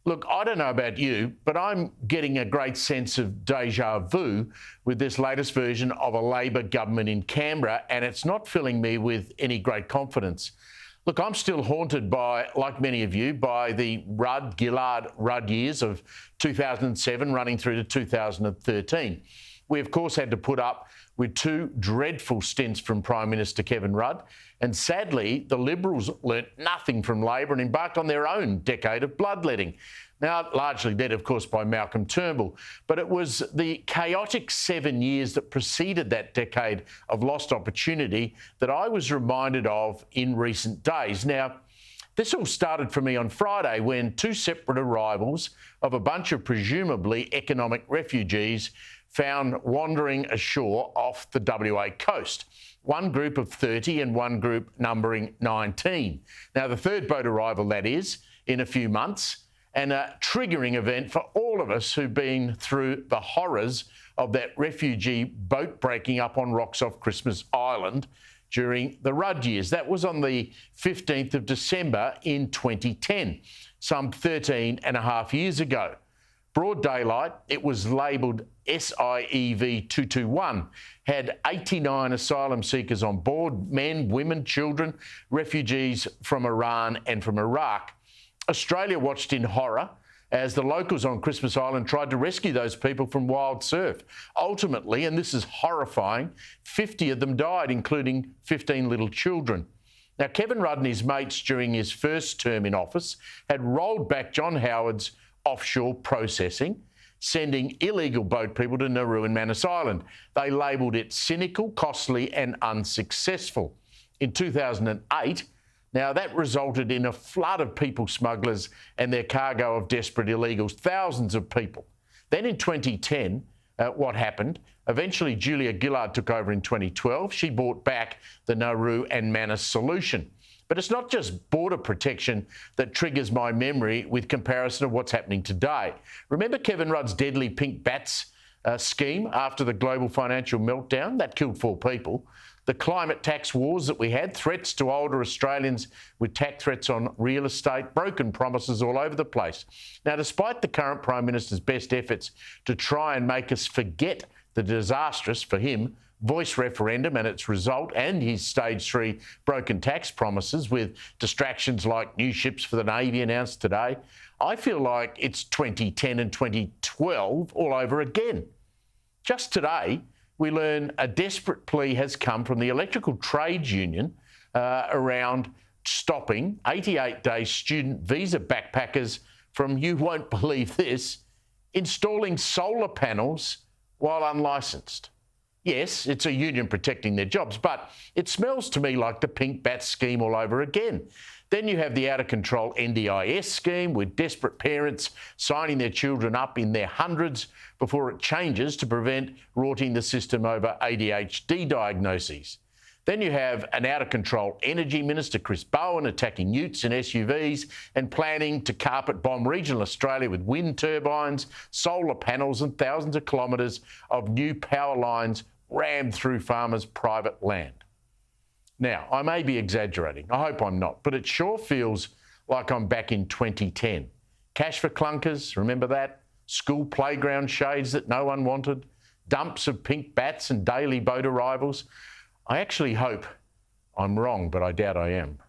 Look, I don't know about you, but I'm getting a great sense of deja vu with this latest version of a Labor government in Canberra, and it's not filling me with any great confidence. Look, I'm still haunted by, like many of you, by the Gillard years of 2007 running through to 2013. We, of course, had to put up with two dreadful stints from Prime Minister Kevin Rudd, and sadly, the Liberals learnt nothing from Labor and embarked on their own decade of bloodletting. Now, largely led, of course, by Malcolm Turnbull, but it was the chaotic 7 years that preceded that decade of lost opportunity that I was reminded of in recent days. Now, this all started for me on Friday when two separate arrivals of a bunch of presumably economic refugees found wandering ashore off the WA coast. One group of 30 and one group numbering 19. Now, the third boat arrival, that is, in a few months, and a triggering event for all of us who've been through the horrors of that refugee boat breaking up on rocks off Christmas Island during the Rudd years. That was on the 15th of December in 2010, some 13 and a half years ago. Broad daylight, it was labelled SIEV 221, had 89 asylum seekers on board, men, women, children, refugees from Iran and from Iraq. Australia watched in horror as the locals on Christmas Island tried to rescue those people from wild surf. Ultimately, and this is horrifying, 50 of them died, including 15 little children. Now, Kevin Rudd and his mates during his first term in office had rolled back John Howard's offshore processing, sending illegal boat people to Nauru and Manus Island. They labelled it cynical, costly and unsuccessful. In 2008, now that resulted in a flood of people smugglers and their cargo of desperate illegals, thousands of people. Then in 2010, what happened? Eventually, Gillard took over in 2012. She brought back the Nauru and Manus solution. But it's not just border protection that triggers my memory with comparison of what's happening today. Remember Kevin Rudd's deadly pink bats scheme after the global financial meltdown? That killed 4 people. The climate tax wars that we had, threats to older Australians with tax threats on real estate, broken promises all over the place. Now, despite the current Prime Minister's best efforts to try and make us forget the disastrous, for him, voice referendum and its result, and his stage 3 broken tax promises with distractions like new ships for the Navy announced today, I feel like it's 2010 and 2012 all over again. Just today, we learn a desperate plea has come from the Electrical Trades Union around stopping 88-day student visa backpackers from, you won't believe this, installing solar panels while unlicensed. Yes, it's a union protecting their jobs, but it smells to me like the pink bat scheme all over again. Then you have the out-of-control NDIS scheme with desperate parents signing their children up in their hundreds before it changes to prevent rorting the system over ADHD diagnoses. Then you have an out-of-control Energy Minister, Chris Bowen, attacking utes and SUVs and planning to carpet bomb regional Australia with wind turbines, solar panels and thousands of kilometres of new power lines rammed through farmers' private land. Now, I may be exaggerating. I hope I'm not, but it sure feels like I'm back in 2010. Cash for clunkers, remember that? School playground shades that no one wanted, dumps of pink bats and daily boat arrivals. I actually hope I'm wrong, but I doubt I am.